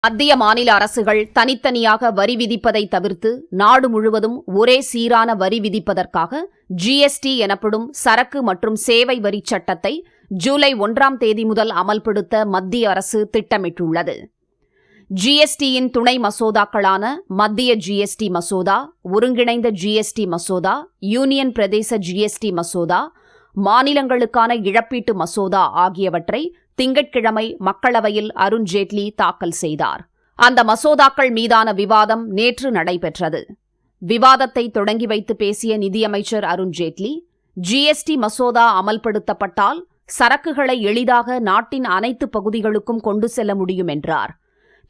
மத்திய மாநில அரசுகள் தனித்தனியாக வரி விதிப்பதை தவிர்த்து நாடு முழுவதும் ஒரே சீரான வரி விதிப்பதற்காக ஜிஎஸ்டி எனப்படும் சரக்கு மற்றும் சேவை வரி சட்டத்தை ஜூலை 1ஆம் தேதி முதல் அமல்படுத்த மத்திய அரசு திட்டமிட்டுள்ளது. ஜிஎஸ்டியின் துணை மசோதாக்களான மத்திய ஜிஎஸ்டி மசோதா, ஒருங்கிணைந்த ஜிஎஸ்டி மசோதா, யூனியன் பிரதேச ஜிஎஸ்டி மசோதா, மாநிலங்களுக்கான இழப்பீட்டு மசோதா ஆகியவற்றை திங்கட்கிழமை மக்களவையில் அருண் ஜேட்லி தாக்கல் செய்தார். அந்த மசோதாக்கள் மீதான விவாதம் நேற்று நடைபெற்றது. விவாதத்தை தொடங்கி வைத்து பேசிய நிதியமைச்சர் அருண் ஜேட்லி, ஜிஎஸ்டி மசோதா அமல்படுத்தப்பட்டால் சரக்குகளை எளிதாக நாட்டின் அனைத்து பகுதிகளுக்கும் கொண்டு செல்ல முடியும் என்றார்.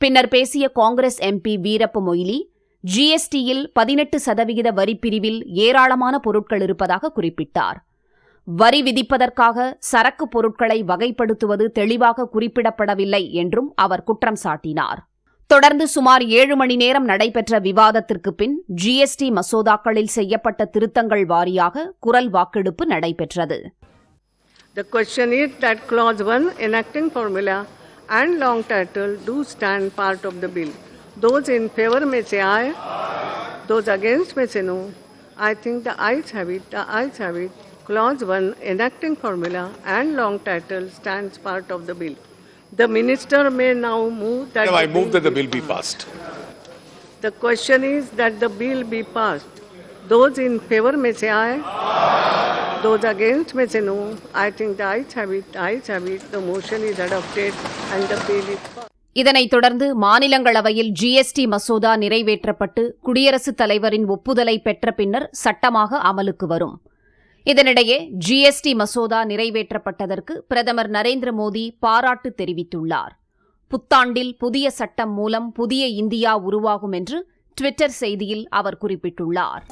பின்னர் பேசிய காங்கிரஸ் எம்பி வீரப்ப மொய்லி, ஜிஎஸ்டியில் 18% வரிப்பிரிவில் ஏராளமான பொருட்கள் இருப்பதாக குறிப்பிட்டார். வரி விதிப்பதற்காக சரக்கு பொருட்களை வகைப்படுத்துவது தெளிவாக குறிப்பிடப்படவில்லை என்றும் அவர் குற்றம் சாட்டினார். தொடர்ந்து சுமார் 7 மணி நேரம் நடைபெற்ற விவாதத்திற்கு பின் ஜிஎஸ்டி மசோதாக்களில் செய்யப்பட்ட திருத்தங்கள் வாரியாக குரல் வாக்கெடுப்பு நடைபெற்றது. The question is that clause 1 enacting formula and long title do stand part of the bill. Those in favor may say aye. Those against may say no. I think the ayes have it. The ayes have it. Clause 1 enacting formula and long title stands part of the bill. The minister may now move that I move that the bill be passed. The question is that the bill be passed. Those in favor may say aye. Those against may say no. I think the ayes have it. Ayes have it. The motion is adopted and the bill is passed. இதனைத் தொடர்ந்து மாநிலங்களவையில் GST மசோதா நிறைவேற்றப்பட்டு குடியரசுத் தலைவரின் ஒப்புதலை பெற்ற பின்னர் சட்டமாக அமலுக்கு வரும். இதனிடையே ஜிஎஸ்டி மசோதா நிறைவேற்றப்பட்டதற்கு பிரதமர் நரேந்திர மோடி பாராட்டு தெரிவித்துள்ளார். புத்தாண்டில் புதிய சட்டம் மூலம் புதிய இந்தியா உருவாகும் என்று ட்விட்டர் செய்தியில் அவர் குறிப்பிட்டுள்ளார்.